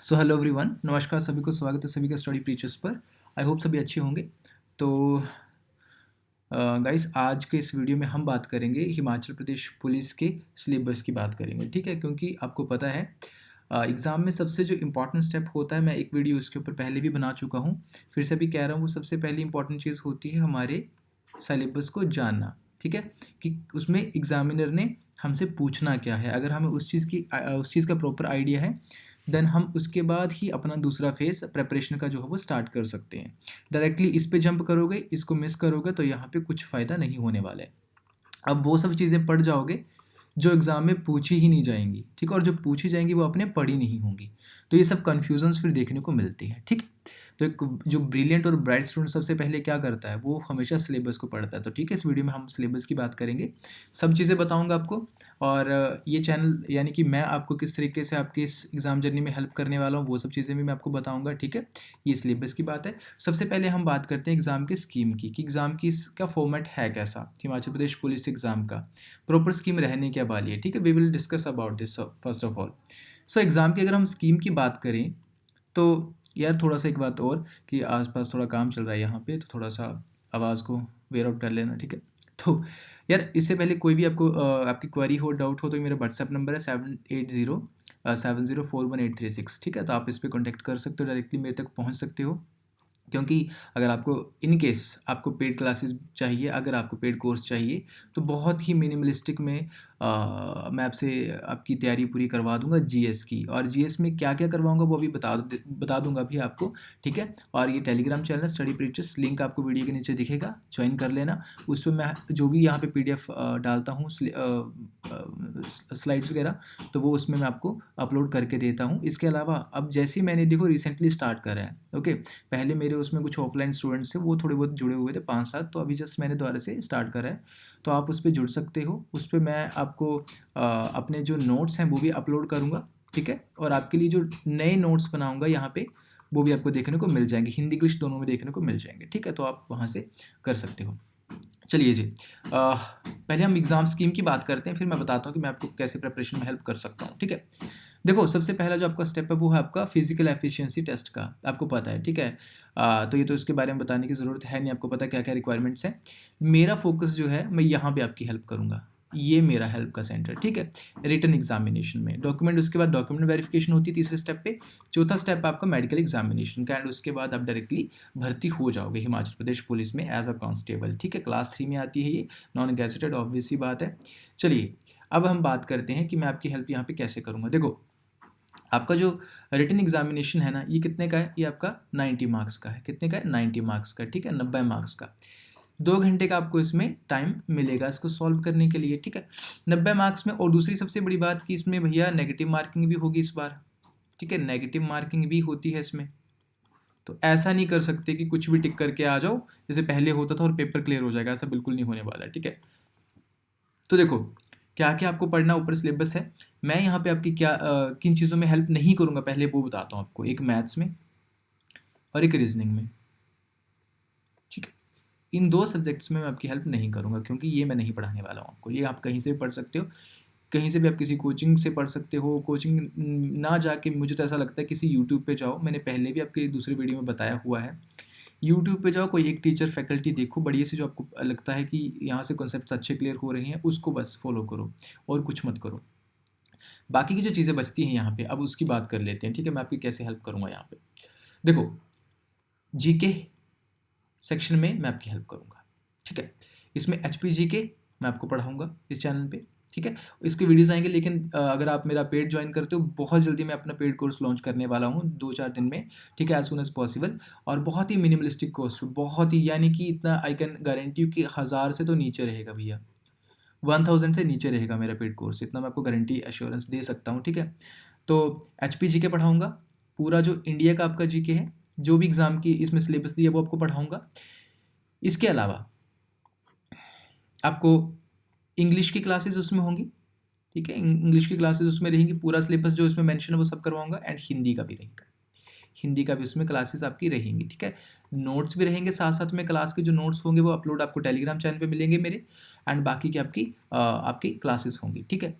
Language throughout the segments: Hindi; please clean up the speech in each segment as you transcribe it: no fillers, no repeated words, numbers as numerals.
सो हेलो एवरीवन, नमस्कार सभी को, स्वागत है सभी का स्टडी प्रीचर्स पर। आई होप सभी अच्छे होंगे। तो गाइस, आज के इस वीडियो में हम बात करेंगे हिमाचल प्रदेश पुलिस के सिलेबस की बात करेंगे, ठीक है। क्योंकि आपको पता है एग्ज़ाम में सबसे जो इम्पॉर्टेंट स्टेप होता है, मैं एक वीडियो उसके ऊपर पहले भी बना चुका हूँ, फिर से भी कह रहा हूँ, वो सबसे पहली इंपॉर्टेंट चीज़ होती है हमारे सिलेबस को जानना, ठीक है। कि उसमें एग्ज़ामिनर ने हमसे पूछना क्या है। अगर हमें उस चीज़ का प्रॉपर आइडिया है, देन हम उसके बाद ही अपना दूसरा फेज़ प्रिपरेशन का जो है वो स्टार्ट कर सकते हैं। डायरेक्टली इस पे जंप करोगे, इसको मिस करोगे, तो यहाँ पे कुछ फ़ायदा नहीं होने वाला है। अब वो सब चीज़ें पढ़ जाओगे जो एग्ज़ाम में पूछी ही नहीं जाएंगी, ठीक है। और जो पूछी जाएंगी वो अपने पढ़ी नहीं होंगी, तो ये सब कन्फ्यूजन्स फिर देखने को मिलती हैं, ठीक है। तो एक जो ब्रिलियंट और ब्राइट स्टूडेंट सबसे पहले क्या करता है, वो हमेशा सिलेबस को पढ़ता है। तो ठीक है, इस वीडियो में हम सिलेबस की बात करेंगे, सब चीज़ें बताऊंगा आपको। और ये चैनल यानी कि मैं आपको किस तरीके से आपके इस एग्ज़ाम जर्नी में हेल्प करने वाला हूँ, वो सब चीज़ें भी मैं आपको बताऊँगा, ठीक है। ये सिलेबस की बात है। सबसे पहले हम बात करते हैं एग्ज़ाम की स्कीम की, कि एग्ज़ाम की इसका फॉर्मेट है कैसा, हिमाचल प्रदेश पुलिस एग्ज़ाम का प्रॉपर स्कीम रहने क्या वाली है, ठीक है। We will discuss about this first of all. So exam की अगर हम स्कीम की बात करें, तो यार थोड़ा सा एक बात और, कि आसपास थोड़ा काम चल रहा है यहाँ पे, तो थोड़ा सा आवाज़ को वेयर आउट कर लेना, ठीक है। तो यार इससे पहले कोई भी आपको आपकी क्वेरी हो, डाउट हो, तो मेरा व्हाट्सएप नंबर है 7807041836, ठीक है। तो आप इस पर कॉन्टैक्ट कर सकते हो, डायरेक्टली मेरे तक पहुँच सकते हो। क्योंकि अगर आपको इन केस आपको पेड क्लासेस चाहिए, अगर आपको पेड कोर्स चाहिए, तो बहुत ही मिनिमलिस्टिक में मैं आपसे आपकी तैयारी पूरी करवा दूंगा जीएस की। और जीएस में क्या क्या करवाऊंगा वो भी बता दूंगा अभी आपको, ठीक है। और ये Telegram channel study preachers, link आपको वीडियो के नीचे दिखेगा, ज्वाइन कर लेना। उसमें मैं जो भी यहाँ पे पीडीएफ डालता हूँ, स्लाइड्स वगैरह, तो वो उसमें मैं आपको अपलोड करके देता हूँ। इसके अलावा अब जैसे ही मैंने देखो रिसेंटली स्टार्ट करा है, ओके। पहले मेरे उसमें कुछ ऑफलाइन स्टूडेंट्स थे, वो थोड़े बहुत जुड़े हुए थे 5-7, तो अभी जस्ट मैंने दोबारा से स्टार्ट करा है, तो आप उस पर जुड़ सकते हो। उस पर मैं आपको अपने जो नोट्स हैं वो भी अपलोड करूँगा, ठीक है। और आपके लिए जो नए नोट्स बनाऊँगा यहाँ पे, वो भी आपको देखने को मिल जाएंगे, हिंदी इंग्लिश दोनों में देखने को मिल जाएंगे, ठीक है। तो आप वहाँ से कर सकते हो। चलिए जी, पहले हम एग्ज़ाम स्कीम की बात करते हैं, फिर मैं बताता हूँ कि मैं आपको कैसे प्रिपरेशन में हेल्प कर सकता हूँ, ठीक है। देखो, सबसे पहला जो आपका स्टेप है वो है आपका फिजिकल एफिशिएंसी टेस्ट का, आपको पता है, ठीक है। तो ये तो इसके बारे में बताने की ज़रूरत है नहीं, आपको पता है क्या क्या रिक्वायरमेंट्स हैं। मेरा फोकस जो है, मैं यहाँ पे आपकी हेल्प करूँगा, ये मेरा हेल्प का सेंटर, ठीक है। रिटन एग्जामिनेशन में डॉक्यूमेंट, उसके बाद डॉक्यूमेंट वेरिफिकेशन होती है तीसरे स्टेप पे। चौथा स्टेप आपका मेडिकल एग्जामिनेशन का, एंड उसके बाद आप डायरेक्टली भर्ती हो जाओगे हिमाचल प्रदेश पुलिस में एज अ कांस्टेबल, ठीक है। क्लास 3 में आती है ये, नॉन गैजेटेड, ऑब्वियस सी बात है। चलिए, अब हम बात करते हैं कि मैं आपकी हेल्प यहाँ पे कैसे करूँगा। देखो, आपका जो रिटन एग्जामिनेशन है ना, ये कितने का है, ये आपका 90 मार्क्स का है। कितने का है, 90 मार्क्स का, ठीक है, 90 मार्क्स का। 2 घंटे का आपको इसमें टाइम मिलेगा इसको सॉल्व करने के लिए, ठीक है, 90 मार्क्स में। और दूसरी सबसे बड़ी बात कि इसमें भैया नेगेटिव मार्किंग भी होगी इस बार, ठीक है, नेगेटिव मार्किंग भी होती है इसमें। तो ऐसा नहीं कर सकते कि कुछ भी टिक करके आ जाओ जैसे पहले होता था और पेपर क्लियर हो जाएगा, ऐसा बिल्कुल नहीं होने वाला है, ठीक है। तो देखो, क्या क्या आपको पढ़ना ऊपर सिलेबस है। मैं यहाँ पे आपकी किन चीज़ों में हेल्प नहीं करूँगा, पहले वो बताता हूँ आपको। एक मैथ्स में और एक रीजनिंग में, ठीक है। इन 2 सब्जेक्ट्स में मैं आपकी हेल्प नहीं करूँगा, क्योंकि ये मैं नहीं पढ़ाने वाला हूँ आपको। ये आप कहीं से भी पढ़ सकते हो, कहीं से भी आप किसी कोचिंग से पढ़ सकते हो। कोचिंग ना जाके, मुझे तो ऐसा लगता है किसी यूट्यूब पे जाओ, मैंने पहले भी आपके दूसरी वीडियो में बताया हुआ है। यूट्यूब पे जाओ, कोई एक टीचर फैकल्टी देखो बढ़िया से, जो आपको लगता है कि यहाँ से कॉन्सेप्ट्स अच्छे क्लियर हो रहे हैं, उसको बस फॉलो करो और कुछ मत करो। बाकी की जो चीज़ें बचती हैं यहाँ पे, अब उसकी बात कर लेते हैं, ठीक है। मैं आपकी कैसे हेल्प करूँगा यहाँ पे। देखो, जीके सेक्शन में मैं आपकी हेल्प करूँगा, ठीक है। इसमें एचपी जीके मैं आपको पढ़ाऊँगा इस चैनल पे, ठीक है। इसके वीडियोस आएंगे, लेकिन अगर आप मेरा पेड ज्वाइन करते हो, बहुत जल्दी मैं अपना पेड कोर्स लॉन्च करने वाला हूँ 2-4 दिन में, ठीक है, एज सुन एज पॉसिबल। और बहुत ही मिनिमलिस्टिक कोर्स, बहुत ही, यानी कि इतना आई कैन गारंटी यू कि 1000 से तो नीचे रहेगा भैया, 1000 से नीचे रहेगा मेरा पेड कोर्स, इतना मैं आपको गारंटी एश्योरेंस दे सकता हूँ, ठीक है। तो एचपी जीके पढ़ाऊँगा, पूरा जो इंडिया का आपका जीके है, जो भी एग्ज़ाम की इसमें सिलेबस दिया वो आपको पढ़ाऊँगा। इसके अलावा आपको इंग्लिश की क्लासेस उसमें होंगी, ठीक है। इंग्लिश की क्लासेस उसमें रहेंगी, पूरा सिलेबस जो इसमें मेंशन है वो सब करवाऊंगा। एंड हिंदी का भी रहेगा, हिंदी का भी उसमें क्लासेस आपकी रहेंगी, ठीक है। नोट्स भी रहेंगे साथ साथ में, क्लास के जो नोट्स होंगे वो अपलोड आपको टेलीग्राम चैनल पे मिलेंगे मेरे। एंड बाकी की आपकी क्लासेस होंगी, ठीक है।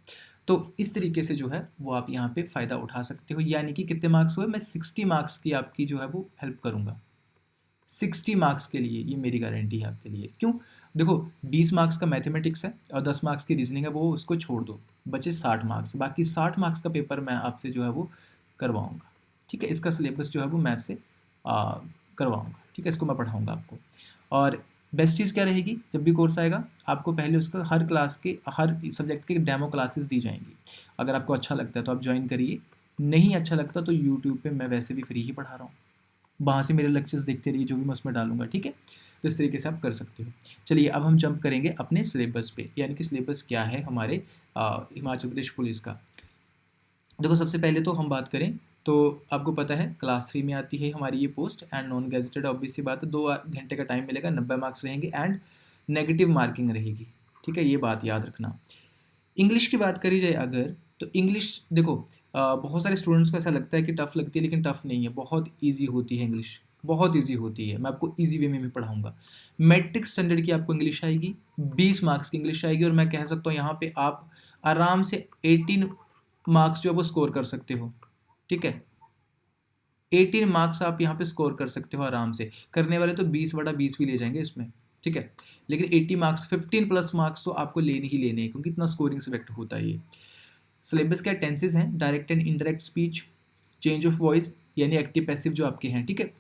तो इस तरीके से जो है वो आप यहाँ पे फ़ायदा उठा सकते हो। यानी कि कितने मार्क्स हुए, मैं 60 मार्क्स की आपकी जो है वो हेल्प करूँगा। 60 मार्क्स के लिए ये मेरी गारंटी है आपके लिए। क्यों? देखो 20 मार्क्स का मैथमेटिक्स है और 10 मार्क्स की रीजनिंग है, वो उसको छोड़ दो, बचे 60 मार्क्स। बाकी 60 मार्क्स का पेपर मैं आपसे जो है वो करवाऊँगा, ठीक है? इसका सिलेबस जो है वो मैं आपसे करवाऊँगा, ठीक है? इसको मैं पढ़ाऊँगा आपको। और बेस्ट चीज़ क्या रहेगी, जब भी कोर्स आएगा आपको पहले उसका हर क्लास के हर सब्जेक्ट के डेमो क्लासेस दी जाएँगी। अगर आपको अच्छा लगता है तो आप जॉइन करिए, नहीं अच्छा लगता तो यूट्यूब पे मैं वैसे भी फ्री ही पढ़ा रहा हूँ। वहाँ से मेरे लेक्चर्स देखते रहिए, जो भी मैं उसमें डालूँगा, ठीक है? तो इस तरीके से आप कर सकते हो। चलिए अब हम जंप करेंगे अपने सिलेबस पे, यानी कि सिलेबस क्या है हमारे हिमाचल प्रदेश पुलिस का। देखो सबसे पहले तो हम बात करें तो आपको पता है क्लास 3 में आती है हमारी ये post and non gazetted, obvious सी बात है, 2 घंटे का टाइम मिलेगा, 90 मार्क्स रहेंगे एंड नेगेटिव मार्किंग रहेगी, ठीक है? ये बात याद रखना। इंग्लिश की बात करी जाए अगर, तो इंग्लिश देखो बहुत सारे स्टूडेंट्स को ऐसा लगता है कि टफ़ लगती है, लेकिन टफ़ नहीं है, बहुत ईज़ी होती है इंग्लिश, बहुत ईज़ी होती है। मैं आपको ईज़ी वे में भी पढ़ाऊँगा। मैट्रिक स्टैंडर्ड की आपको इंग्लिश आएगी, 20 मार्क्स की इंग्लिश आएगी और मैं कह सकता हूँ यहाँ पे आप आराम से 18 मार्क्स जो है वो स्कोर कर सकते हो, ठीक है? 18 मार्क्स आप यहाँ पे स्कोर कर सकते हो आराम से। करने वाले तो 20/20 भी ले जाएँगे इसमें, ठीक है? लेकिन 80 मार्क्स 15 प्लस मार्क्स तो आपको लेने ही लेने हैं, क्योंकि इतना स्कोरिंग सब्जेक्ट होता है ये। सिलेबस क्या टेंसेस हैं, direct and indirect speech, change of voice यानी एक्टिव पैसिव जो आपके हैं, ठीक है?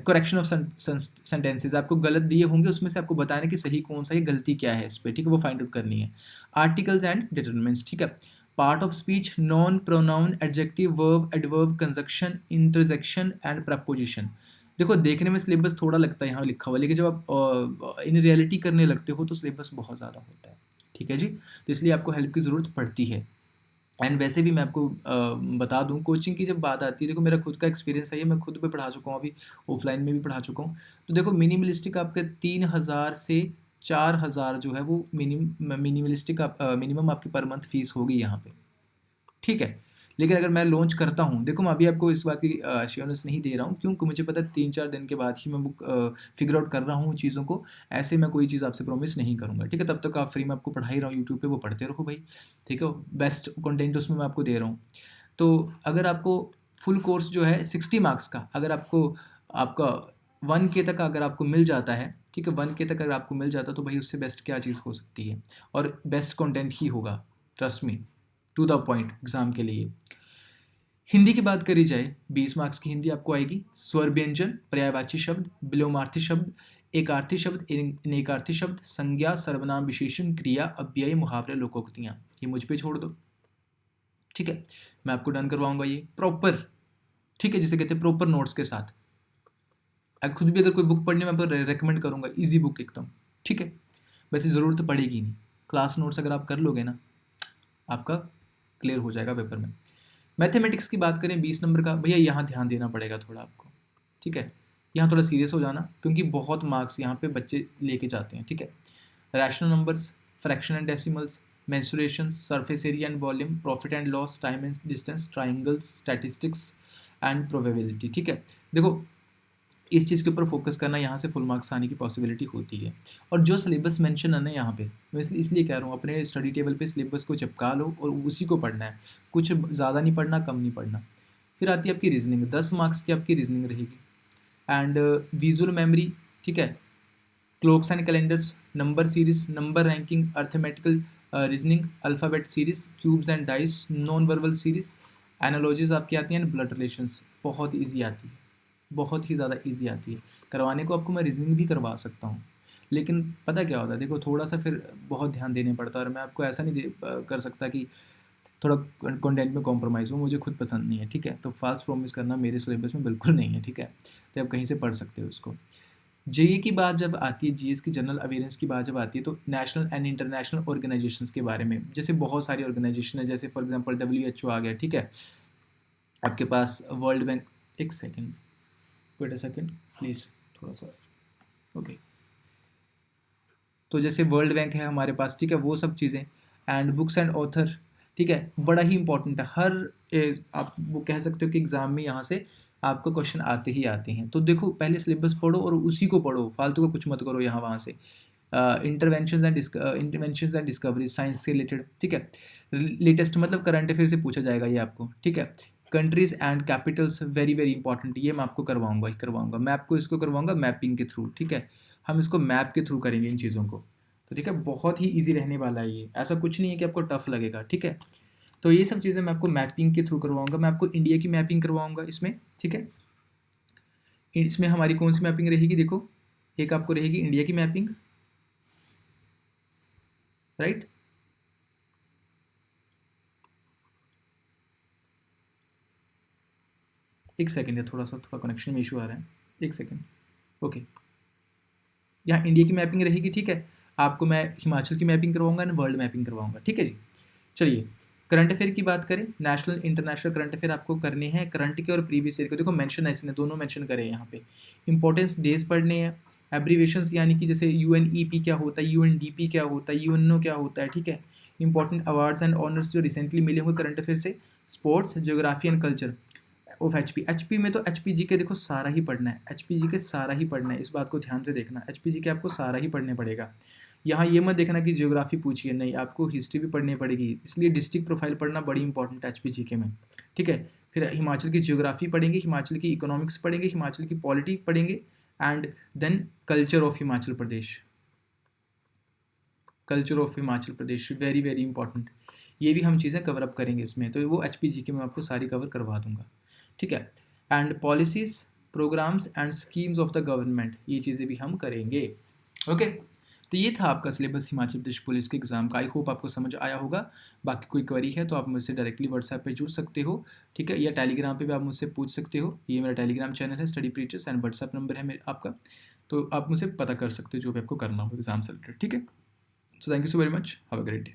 करेक्शन ऑफ सेंटेंसेस आपको गलत दिए होंगे, उसमें से आपको बताना है कि सही कौन सा है, गलती क्या है इस पे, ठीक है? वो फाइंड आउट करनी है। आर्टिकल्स एंड डिटरमिनेंट्स, ठीक है? Part of speech, non, pronoun, adjective, verb, adverb, conjunction, interjection and preposition. देखो देखने में सिलेबस थोड़ा लगता है यहाँ लिखा हुआ, लेकिन जब आप इन रियलिटी करने लगते हो तो सिलेबस बहुत ज़्यादा होता है, ठीक है जी? तो इसलिए आपको हेल्प की ज़रूरत पड़ती है। एंड वैसे भी मैं आपको बता दूँ, कोचिंग की जब बात आती है, देखो मेरा खुद का एक्सपीरियंस है ये, मैं खुद भी पढ़ा चुका हूँ, अभी ऑफलाइन में भी पढ़ा चुका हूँ। तो देखो मिनिमलिस्टिक आपका 3000 से 4000 जो है वो मिनिमलिस्टिक मिनिमम आपकी पर मंथ फीस होगी यहाँ पे, ठीक है? लेकिन अगर मैं लॉन्च करता हूँ, देखो मैं अभी आपको इस बात की एश्योरेंस नहीं दे रहा हूँ, क्योंकि मुझे पता है 3-4 दिन के बाद ही मैं वो फिगर आउट कर रहा हूँ चीज़ों को। ऐसे मैं कोई चीज़ आपसे प्रॉमिस नहीं करूँगा, ठीक है? तब तक आप फ्री में आपको पढ़ा ही रहा हूँ यूट्यूब पे, वो पढ़ते रहो भाई, ठीक है? बेस्ट कंटेंट उसमें मैं आपको दे रहा हूँ। तो अगर आपको फुल कोर्स जो है 60 मार्क्स का, अगर आपको आपका 1K तक अगर आपको मिल जाता है, ठीक है? 1K तक अगर आपको मिल जाता है तो भाई उससे बेस्ट क्या चीज़ हो सकती है? और बेस्ट कंटेंट ही होगा, trust me, to the point exam के लिए। हिंदी की बात करी जाए, 20 मार्क्स की हिंदी आपको आएगी। स्वर व्यंजन, पर्यायवाची शब्द, विलोमार्थी शब्द, एकार्थी शब्द, अनेकार्थी शब्द, संज्ञा, सर्वनाम, विशेषण, क्रिया, अव्यय, मुहावरे, लोकोक्तियाँ, ये मुझ पे छोड़ दो, ठीक है? मैं आपको डन करवाऊंगा ये प्रॉपर, ठीक है? जिसे कहते हैं प्रॉपर नोट्स के साथ। खुद भी अगर कोई बुक पढ़नी मैं आपको रेकमेंड करूंगा, ईजी बुक एकदम, ठीक है? वैसे ज़रूरत तो पड़ेगी नहीं, क्लास नोट्स अगर आप कर लोगे ना, आपका क्लियर हो जाएगा पेपर में। मैथमेटिक्स की बात करें 20 नंबर का, भैया यहाँ ध्यान देना पड़ेगा थोड़ा आपको, ठीक है? यहाँ थोड़ा सीरियस हो जाना, क्योंकि बहुत मार्क्स यहाँ पे बच्चे लेके जाते हैं, ठीक है? Rational numbers, fraction and decimals, mensuration, surface area and volume, profit and loss, time and distance, triangles, statistics and probability, ठीक है? देखो इस चीज़ के ऊपर फोकस करना, यहाँ से फुल मार्क्स आने की पॉसिबिलिटी होती है। और जो सिलेबस मेंशन है ना यहाँ पे, मैं इसलिए कह रहा हूँ अपने स्टडी टेबल पे सिलेबस को चिपका लो और उसी को पढ़ना है, कुछ ज़्यादा नहीं पढ़ना, कम नहीं पढ़ना। फिर आती है आपकी रीजनिंग, 10 मार्क्स की आपकी रीजनिंग रहेगी एंड विजुअल मेमोरी, ठीक है? Clocks and calendars, number series, number ranking, arithmetical reasoning, alphabet series, cubes and dice, non verbal series, analogies आपकी आती हैं, ब्लड रिलेशंस, बहुत ईजी आती है, बहुत ही ज़्यादा ईजी आती है। करवाने को आपको मैं रीजनिंग भी करवा सकता हूँ, लेकिन पता क्या होता है, देखो थोड़ा सा फिर बहुत ध्यान देने पड़ता है, और मैं आपको ऐसा नहीं कर सकता कि थोड़ा कंटेंट में कॉम्प्रोमाइज़ हो, मुझे खुद पसंद नहीं है, ठीक है? तो फॉल्स प्रॉमिस करना मेरे सिलेबस में बिल्कुल नहीं है, ठीक है? तो आप कहीं से पढ़ सकते हो इसको। जेईई की बात जब आती है, जीएस की जनरल अवेयरनेस की बात जब आती है, तो नेशनल एंड इंटरनेशनल ऑर्गेनाइजेशंस के बारे में, जैसे बहुत सारी ऑर्गेनाइजेशन है, जैसे फॉर एग्जांपल WHO आ गया, ठीक है? आपके पास वर्ल्ड बैंक, एक second, wait a second please, थोड़ा सा, ओके। तो जैसे वर्ल्ड बैंक है हमारे पास, ठीक है? वो सब चीज़ें एंड बुक्स एंड ऑथर, ठीक है? बड़ा ही इंपॉर्टेंट है, हर आप वो कह सकते हो कि एग्ज़ाम में यहाँ से आपको क्वेश्चन आते ही आते हैं। तो देखो पहले सिलेबस पढ़ो और उसी को पढ़ो, फालतू का कुछ मत करो यहाँ वहाँ से। इंटरवेंशंस एंड डिस्कवरीज साइंस से रिलेटेड, ठीक है। लेटेस्ट मतलब करंट अफेयर से पूछा जाएगा ये आपको, ठीक है। Countries and Capitals very very important, ये मैं आपको करवाऊंगा मैं आपको इसको करवाऊंगा मैपिंग के थ्रू, ठीक है। हम इसको मैप के थ्रू करेंगे इन चीज़ों को, तो ठीक है, बहुत ही ईजी रहने वाला है ये, ऐसा कुछ नहीं है कि आपको टफ लगेगा, ठीक है। तो ये सब चीज़ें मैं आपको मैपिंग के थ्रू करवाऊंगा, मैं आपको इंडिया की मैपिंग करवाऊंगा इसमें, ठीक है। इसमें हमारी कौन सी मैपिंग रहेगी, देखो एक आपको रहेगी इंडिया की मैपिंग, राइट। एक सेकेंड है, थोड़ा कनेक्शन में इशू आ रहा है, एक सेकेंड, ओके। यहाँ इंडिया की मैपिंग रहेगी, ठीक है। आपको मैं हिमाचल की मैपिंग करवाऊंगा एंड वर्ल्ड मैपिंग करवाऊंगा, ठीक है जी। चलिए करंट अफेयर की बात करें, नेशनल इंटरनेशनल करंट अफेयर आपको करने हैं, करंट के और प्रीवियस ईयर के, देखो मेंशन है इसने, दोनों मेंशन करे हैं यहाँ पे। इंपॉर्टेंस डेज पढ़ने हैं, एब्रीवेशंस यानी कि जैसे UNEP क्या होता है, UNDP क्या होता है, UNO क्या होता है, ठीक है। इंपॉर्टेंट अवार्ड्स एंड ऑनर्स जो रिसेंटली मिले होंगे करंट अफेयर से, sports, geography and culture of HP में, तो HPG के देखो सारा ही पढ़ना है, HPG के सारा ही पढ़ना है, इस बात को ध्यान से देखना, HPG के आपको सारा ही पढ़ने पड़ेगा। यहाँ ये मत देखना कि ज्योग्राफी पूछिए, नहीं, आपको हिस्ट्री भी पढ़नी पड़ेगी, इसलिए डिस्ट्रिक्ट प्रोफाइल पढ़ना बड़ी इंपॉर्टेंट है HPG के में, ठीक है। फिर हिमाचल की ज्योग्राफी पढ़ेंगे, हिमाचल की इकोनॉमिक्स पढ़ेंगे, हिमाचल की पॉलिटी पढ़ेंगे, and then culture of Himachal Pradesh, culture of Himachal Pradesh very very important, ये भी हम चीज़ें कवर अप करेंगे इसमें, तो वो HPG के मैं आपको सारी कवर करवा दूंगा, ठीक है। And policies, programmes and schemes of the government, ये चीज़ें भी हम करेंगे, ओके। तो ये था आपका सिलेबस हिमाचल प्रदेश पुलिस के एग्ज़ाम का, आई होप आपको समझ आया होगा। बाकी कोई क्वेरी है तो आप मुझसे डायरेक्टली व्हाट्सएप पे जुड़ सकते हो, ठीक है, या टेलीग्राम पे भी आप मुझसे पूछ सकते हो, ये मेरा टेलीग्राम चैनल है study preachers, and WhatsApp number है मेरे आपका, तो आप मुझसे पता कर सकते हो जो भी आपको करना हो एग्जाम से रिलेटेड, ठीक है। So thank you so very much, have a great day.